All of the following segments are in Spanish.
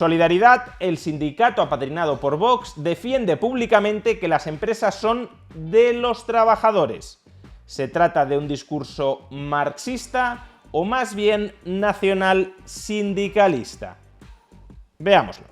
Solidaridad, el sindicato apadrinado por Vox, defiende públicamente que las empresas son de los trabajadores. ¿Se trata de un discurso marxista o más bien nacional sindicalista? Veámoslo.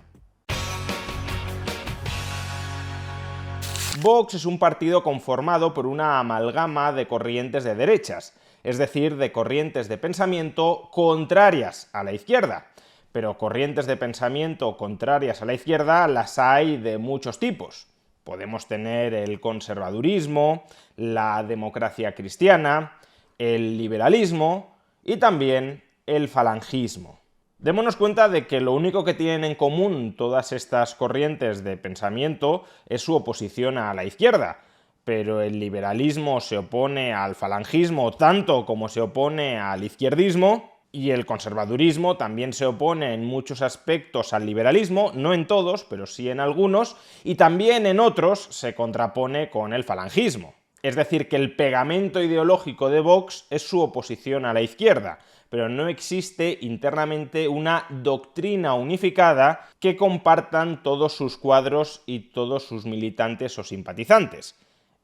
Vox es un partido conformado por una amalgama de corrientes de derechas, es decir, de corrientes de pensamiento contrarias a la izquierda. Pero corrientes de pensamiento contrarias a la izquierda las hay de muchos tipos. Podemos tener el conservadurismo, la democracia cristiana, el liberalismo y también el falangismo. Démonos cuenta de que lo único que tienen en común todas estas corrientes de pensamiento es su oposición a la izquierda, pero el liberalismo se opone al falangismo tanto como se opone al izquierdismo, y el conservadurismo también se opone en muchos aspectos al liberalismo, no en todos, pero sí en algunos, y también en otros se contrapone con el falangismo. Es decir, que el pegamento ideológico de Vox es su oposición a la izquierda, pero no existe internamente una doctrina unificada que compartan todos sus cuadros y todos sus militantes o simpatizantes.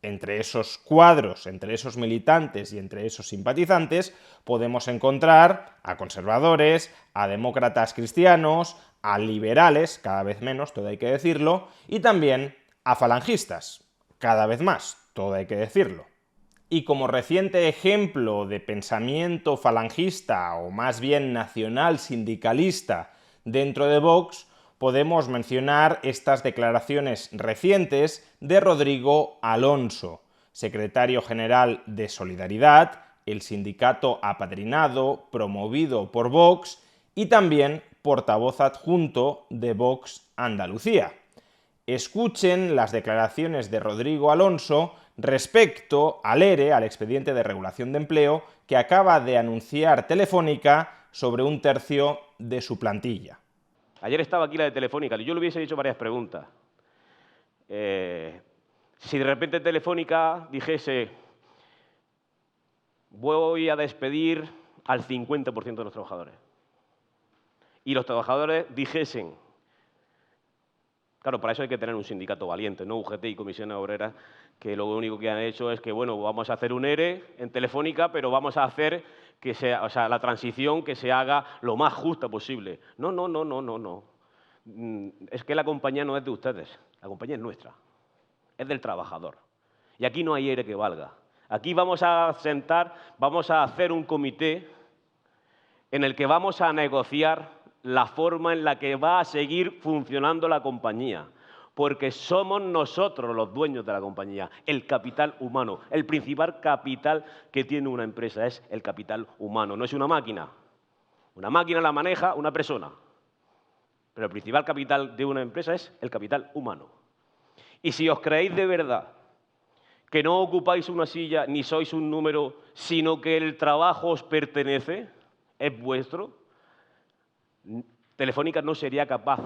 Entre esos cuadros, entre esos militantes y entre esos simpatizantes podemos encontrar a conservadores, a demócratas cristianos, a liberales, cada vez menos, todo hay que decirlo, y también a falangistas, cada vez más, todo hay que decirlo. Y como reciente ejemplo de pensamiento falangista, o más bien nacional sindicalista, dentro de Vox, podemos mencionar estas declaraciones recientes de Rodrigo Alonso, secretario general de Solidaridad, el sindicato apadrinado, promovido por Vox, y también portavoz adjunto de Vox Andalucía. Escuchen las declaraciones de Rodrigo Alonso respecto al ERE, al expediente de regulación de empleo, que acaba de anunciar Telefónica sobre 1/3 de su plantilla. Ayer estaba aquí la de Telefónica, yo le hubiese hecho varias preguntas. Si de repente Telefónica dijese, voy a despedir al 50% de los trabajadores, y los trabajadores dijesen, claro, para eso hay que tener un sindicato valiente, no UGT y comisiones obreras, que lo único que han hecho es que, bueno, vamos a hacer un ERE en Telefónica, pero vamos a hacer que sea, la transición que se haga lo más justa posible. No. Es que la compañía no es de ustedes, la compañía es nuestra, es del trabajador. Y aquí no hay ERE que valga. Aquí vamos a hacer un comité en el que vamos a negociar la forma en la que va a seguir funcionando la compañía, porque somos nosotros los dueños de la compañía, el capital humano. El principal capital que tiene una empresa es el capital humano, no es una máquina. Una máquina la maneja una persona, pero el principal capital de una empresa es el capital humano. Y si os creéis de verdad que no ocupáis una silla ni sois un número, sino que el trabajo os pertenece, es vuestro, Telefónica no sería capaz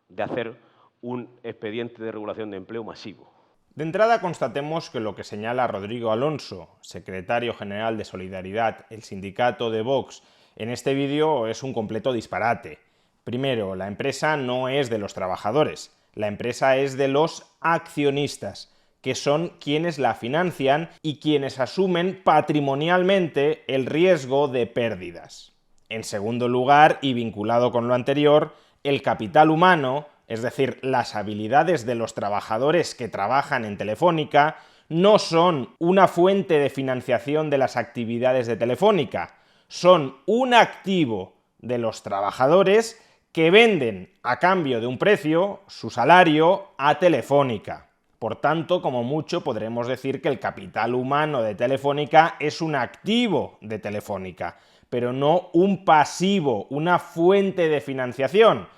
de hacer un expediente de regulación de empleo masivo. De entrada constatemos que lo que señala Rodrigo Alonso, secretario general de Solidaridad, el sindicato de Vox, en este vídeo es un completo disparate. Primero, la empresa no es de los trabajadores, la empresa es de los accionistas, que son quienes la financian y quienes asumen patrimonialmente el riesgo de pérdidas. En segundo lugar, y vinculado con lo anterior, el capital humano, es decir, las habilidades de los trabajadores que trabajan en Telefónica, no son una fuente de financiación de las actividades de Telefónica, son un activo de los trabajadores que venden a cambio de un precio su salario a Telefónica. Por tanto, como mucho podremos decir que el capital humano de Telefónica es un activo de Telefónica, pero no un pasivo, una fuente de financiación.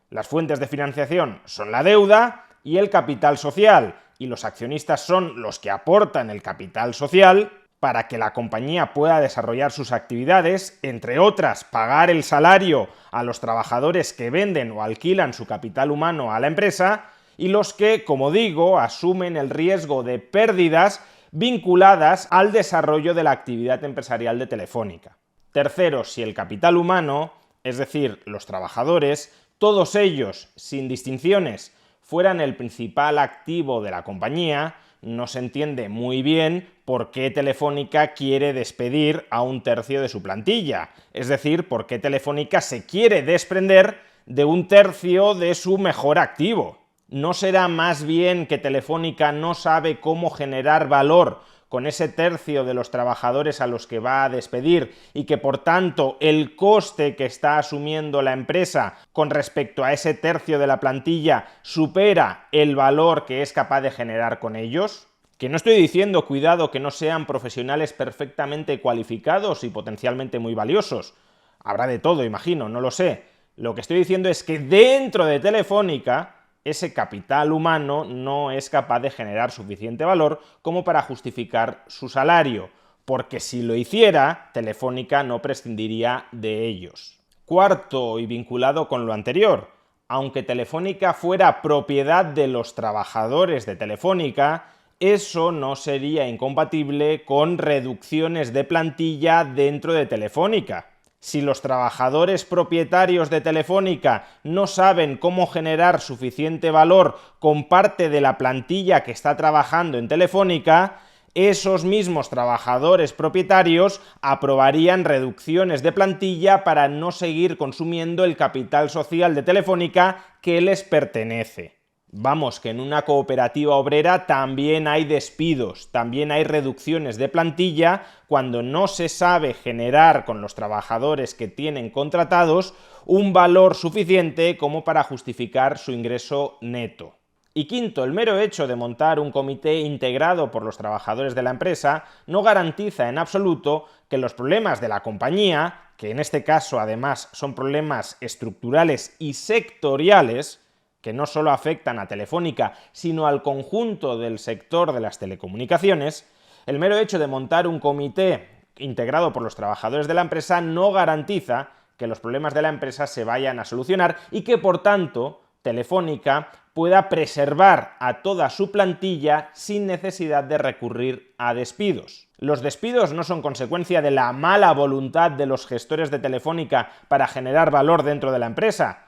Las fuentes de financiación son la deuda y el capital social, y los accionistas son los que aportan el capital social para que la compañía pueda desarrollar sus actividades, entre otras, pagar el salario a los trabajadores que venden o alquilan su capital humano a la empresa, y los que, como digo, asumen el riesgo de pérdidas vinculadas al desarrollo de la actividad empresarial de Telefónica. Tercero, si el capital humano, es decir, los trabajadores, todos ellos, sin distinciones, fueran el principal activo de la compañía, no se entiende muy bien por qué Telefónica quiere despedir a un tercio de su plantilla. Es decir, por qué Telefónica se quiere desprender de un tercio de su mejor activo. ¿No será más bien que Telefónica no sabe cómo generar valor con ese tercio de los trabajadores a los que va a despedir y que por tanto el coste que está asumiendo la empresa con respecto a ese tercio de la plantilla supera el valor que es capaz de generar con ellos? Que no estoy diciendo, cuidado, que no sean profesionales perfectamente cualificados y potencialmente muy valiosos. Habrá de todo, imagino, no lo sé. Lo que estoy diciendo es que dentro de Telefónica ese capital humano no es capaz de generar suficiente valor como para justificar su salario, porque si lo hiciera, Telefónica no prescindiría de ellos. Cuarto, y vinculado con lo anterior, aunque Telefónica fuera propiedad de los trabajadores de Telefónica, eso no sería incompatible con reducciones de plantilla dentro de Telefónica. Si los trabajadores propietarios de Telefónica no saben cómo generar suficiente valor con parte de la plantilla que está trabajando en Telefónica, esos mismos trabajadores propietarios aprobarían reducciones de plantilla para no seguir consumiendo el capital social de Telefónica que les pertenece. Vamos, que en una cooperativa obrera también hay despidos, también hay reducciones de plantilla cuando no se sabe generar con los trabajadores que tienen contratados un valor suficiente como para justificar su ingreso neto. Y quinto, el mero hecho de montar un comité integrado por los trabajadores de la empresa no garantiza en absoluto que los problemas de la compañía, que en este caso además son problemas estructurales y sectoriales, que no solo afectan a Telefónica, sino al conjunto del sector de las telecomunicaciones, el mero hecho de montar un comité integrado por los trabajadores de la empresa no garantiza que los problemas de la empresa se vayan a solucionar y que, por tanto, Telefónica pueda preservar a toda su plantilla sin necesidad de recurrir a despidos. Los despidos no son consecuencia de la mala voluntad de los gestores de Telefónica para generar valor dentro de la empresa.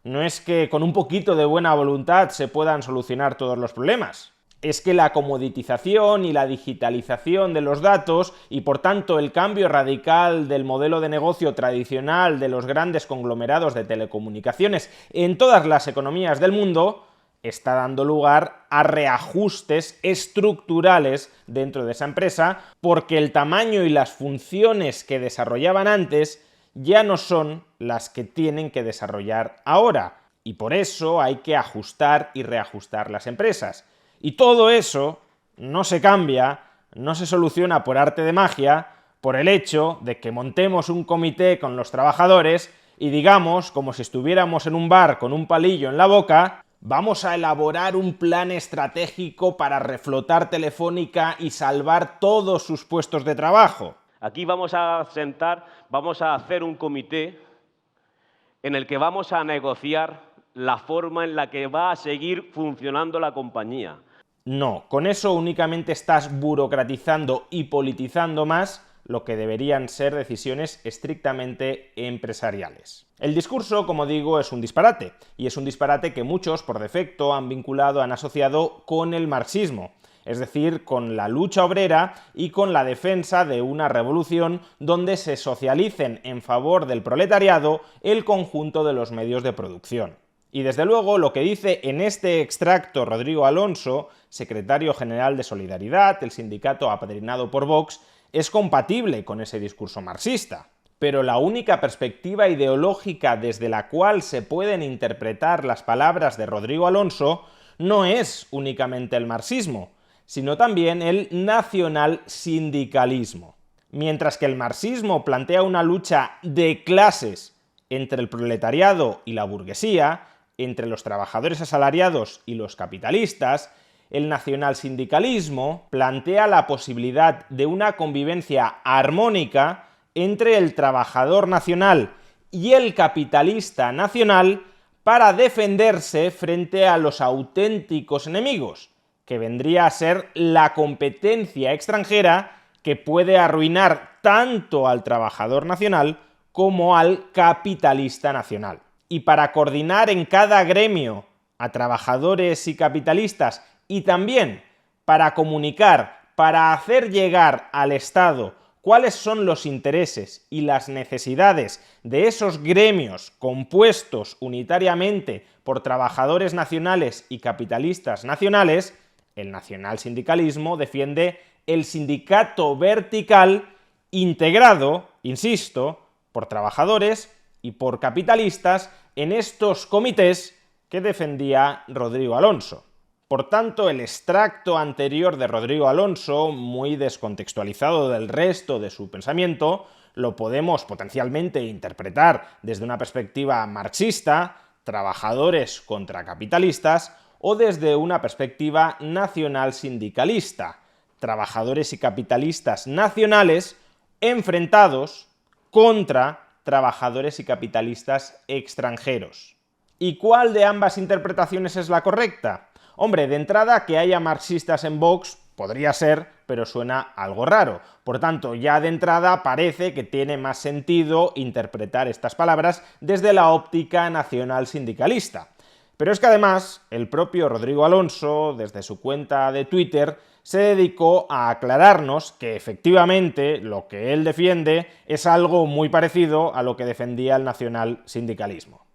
No es que con un poquito de buena voluntad se puedan solucionar todos los problemas. Es que la comoditización y la digitalización de los datos y por tanto el cambio radical del modelo de negocio tradicional de los grandes conglomerados de telecomunicaciones en todas las economías del mundo está dando lugar a reajustes estructurales dentro de esa empresa porque el tamaño y las funciones que desarrollaban antes ya no son las que tienen que desarrollar ahora, y por eso hay que ajustar y reajustar las empresas. Y todo eso no se cambia, no se soluciona por arte de magia, por el hecho de que montemos un comité con los trabajadores y digamos, como si estuviéramos en un bar con un palillo en la boca, vamos a elaborar un plan estratégico para reflotar Telefónica y salvar todos sus puestos de trabajo. Aquí vamos a hacer un comité en el que vamos a negociar la forma en la que va a seguir funcionando la compañía. No, con eso únicamente estás burocratizando y politizando más lo que deberían ser decisiones estrictamente empresariales. El discurso, como digo, es un disparate, y es un disparate que muchos, por defecto, han asociado con el marxismo, es decir, con la lucha obrera y con la defensa de una revolución donde se socialicen en favor del proletariado el conjunto de los medios de producción. Y desde luego lo que dice en este extracto Rodrigo Alonso, secretario general de Solidaridad, el sindicato apadrinado por Vox, es compatible con ese discurso marxista. Pero la única perspectiva ideológica desde la cual se pueden interpretar las palabras de Rodrigo Alonso no es únicamente el marxismo, sino también el nacionalsindicalismo. Mientras que el marxismo plantea una lucha de clases entre el proletariado y la burguesía, entre los trabajadores asalariados y los capitalistas, el nacionalsindicalismo plantea la posibilidad de una convivencia armónica entre el trabajador nacional y el capitalista nacional para defenderse frente a los auténticos enemigos, que vendría a ser la competencia extranjera que puede arruinar tanto al trabajador nacional como al capitalista nacional. y para coordinar en cada gremio a trabajadores y capitalistas, y también para comunicar, para hacer llegar al Estado cuáles son los intereses y las necesidades de esos gremios compuestos unitariamente por trabajadores nacionales y capitalistas nacionales, el nacionalsindicalismo defiende el sindicato vertical integrado, insisto, por trabajadores y por capitalistas en estos comités que defendía Rodrigo Alonso. Por tanto, el extracto anterior de Rodrigo Alonso, muy descontextualizado del resto de su pensamiento, lo podemos potencialmente interpretar desde una perspectiva marxista, trabajadores contra capitalistas, o desde una perspectiva nacional sindicalista, trabajadores y capitalistas nacionales enfrentados contra trabajadores y capitalistas extranjeros. ¿Y cuál de ambas interpretaciones es la correcta? Hombre, de entrada, que haya marxistas en Vox podría ser, pero suena algo raro. Por tanto, ya de entrada parece que tiene más sentido interpretar estas palabras desde la óptica nacional sindicalista. Pero es que además, el propio Rodrigo Alonso, desde su cuenta de Twitter, se dedicó a aclararnos que efectivamente lo que él defiende es algo muy parecido a lo que defendía el nacionalsindicalismo.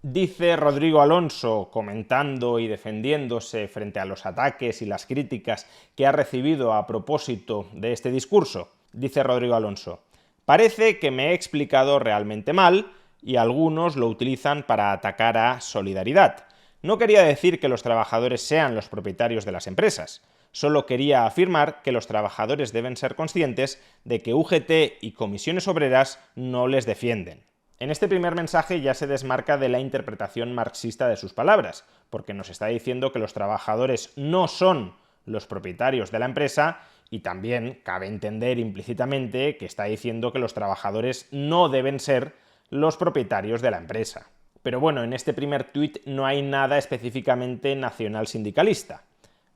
Dice Rodrigo Alonso, comentando y defendiéndose frente a los ataques y las críticas que ha recibido a propósito de este discurso, dice Rodrigo Alonso: parece que me he explicado realmente mal y algunos lo utilizan para atacar a Solidaridad. No quería decir que los trabajadores sean los propietarios de las empresas, solo quería afirmar que los trabajadores deben ser conscientes de que UGT y comisiones obreras no les defienden. En este primer mensaje ya se desmarca de la interpretación marxista de sus palabras, porque nos está diciendo que los trabajadores no son los propietarios de la empresa y también cabe entender implícitamente que está diciendo que los trabajadores no deben ser los propietarios de la empresa. Pero bueno, en este primer tuit no hay nada específicamente nacionalsindicalista.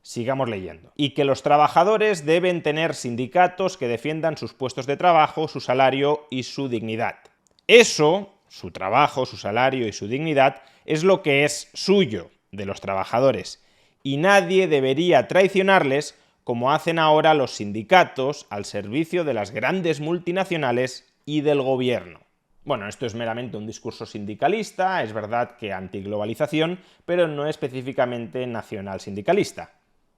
Sigamos leyendo. Y que los trabajadores deben tener sindicatos que defiendan sus puestos de trabajo, su salario y su dignidad. Eso, su trabajo, su salario y su dignidad, es lo que es suyo, de los trabajadores, y nadie debería traicionarles como hacen ahora los sindicatos al servicio de las grandes multinacionales y del gobierno. Bueno, esto es meramente un discurso sindicalista, es verdad que antiglobalización, pero no específicamente nacionalsindicalista.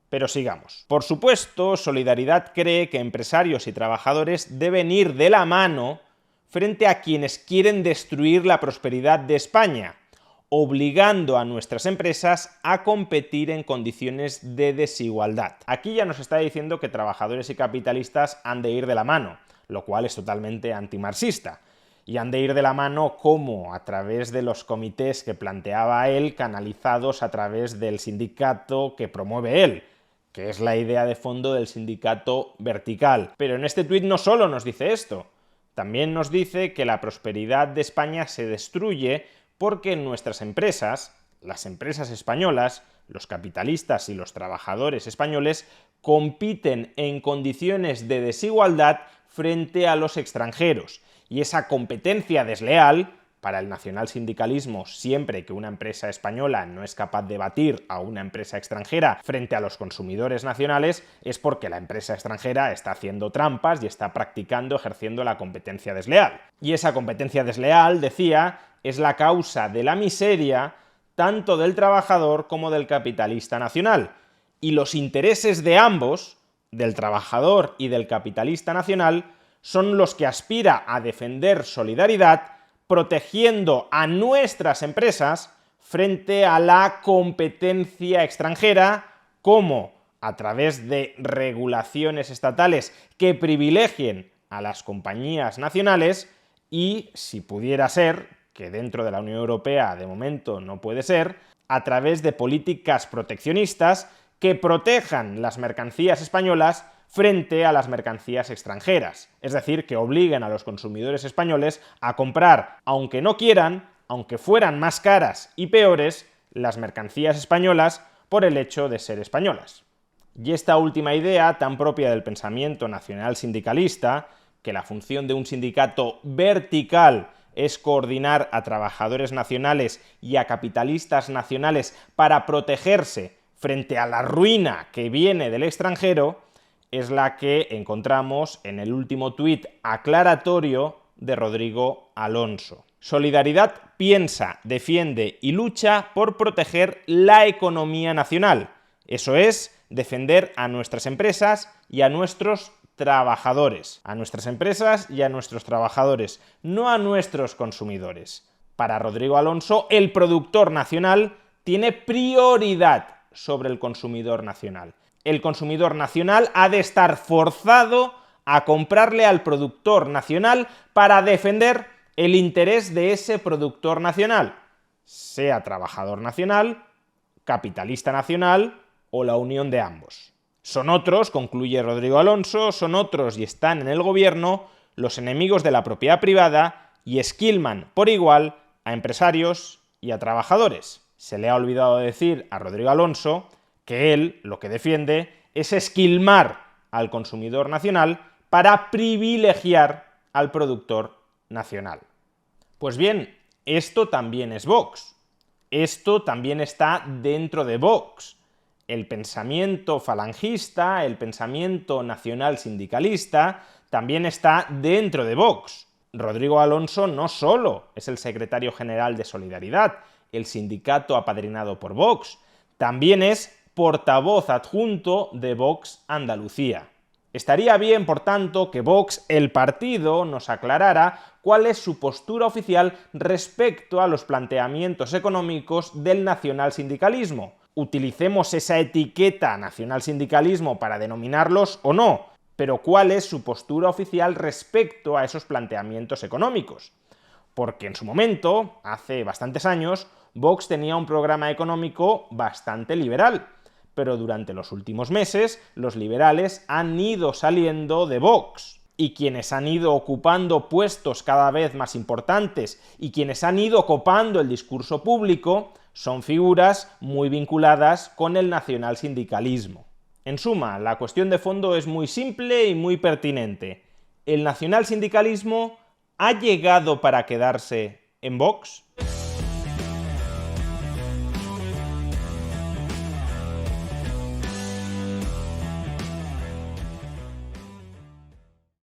Pero sigamos. Por supuesto, Solidaridad cree que empresarios y trabajadores deben ir de la mano frente a quienes quieren destruir la prosperidad de España, obligando a nuestras empresas a competir en condiciones de desigualdad. Aquí ya nos está diciendo que trabajadores y capitalistas han de ir de la mano, lo cual es totalmente antimarxista. Y han de ir de la mano ¿cómo? A través de los comités que planteaba él, canalizados a través del sindicato que promueve él, que es la idea de fondo del sindicato vertical. Pero en este tuit no solo nos dice esto, también nos dice que la prosperidad de España se destruye porque nuestras empresas, las empresas españolas, los capitalistas y los trabajadores españoles, compiten en condiciones de desigualdad frente a los extranjeros. Y esa competencia desleal, para el nacionalsindicalismo, siempre que una empresa española no es capaz de batir a una empresa extranjera frente a los consumidores nacionales, es porque la empresa extranjera está haciendo trampas y está practicando, ejerciendo la competencia desleal. Y esa competencia desleal, decía, es la causa de la miseria tanto del trabajador como del capitalista nacional. Y los intereses de ambos, del trabajador y del capitalista nacional, son los que aspira a defender Solidaridad, protegiendo a nuestras empresas frente a la competencia extranjera, como a través de regulaciones estatales que privilegien a las compañías nacionales y, si pudiera ser, que dentro de la Unión Europea de momento no puede ser, a través de políticas proteccionistas que protejan las mercancías españolas frente a las mercancías extranjeras, es decir, que obliguen a los consumidores españoles a comprar, aunque no quieran, aunque fueran más caras y peores, las mercancías españolas por el hecho de ser españolas. Y esta última idea, tan propia del pensamiento nacional sindicalista, que la función de un sindicato vertical es coordinar a trabajadores nacionales y a capitalistas nacionales para protegerse frente a la ruina que viene del extranjero, es la que encontramos en el último tuit aclaratorio de Rodrigo Alonso. Solidaridad piensa, defiende y lucha por proteger la economía nacional. Eso es, defender a nuestras empresas y a nuestros trabajadores. A nuestras empresas y a nuestros trabajadores, no a nuestros consumidores. Para Rodrigo Alonso, el productor nacional tiene prioridad sobre el consumidor nacional. El consumidor nacional ha de estar forzado a comprarle al productor nacional para defender el interés de ese productor nacional, sea trabajador nacional, capitalista nacional o la unión de ambos. Son otros, concluye Rodrigo Alonso, son otros y están en el gobierno los enemigos de la propiedad privada y esquilman por igual a empresarios y a trabajadores. Se le ha olvidado decir a Rodrigo Alonso que él lo que defiende es esquilmar al consumidor nacional para privilegiar al productor nacional. Pues bien, esto también es Vox. Esto también está dentro de Vox. El pensamiento falangista, el pensamiento nacional sindicalista, también está dentro de Vox. Rodrigo Alonso no solo es el secretario general de Solidaridad, el sindicato apadrinado por Vox, también es portavoz adjunto de Vox Andalucía. Estaría bien, por tanto, que Vox, el partido, nos aclarara cuál es su postura oficial respecto a los planteamientos económicos del nacionalsindicalismo. Utilicemos esa etiqueta nacionalsindicalismo para denominarlos o no, pero cuál es su postura oficial respecto a esos planteamientos económicos. Porque en su momento, hace bastantes años, Vox tenía un programa económico bastante liberal, pero durante los últimos meses los liberales han ido saliendo de Vox, y quienes han ido ocupando puestos cada vez más importantes y quienes han ido copando el discurso público son figuras muy vinculadas con el nacionalsindicalismo. En suma, la cuestión de fondo es muy simple y muy pertinente. ¿El nacionalsindicalismo ha llegado para quedarse en Vox?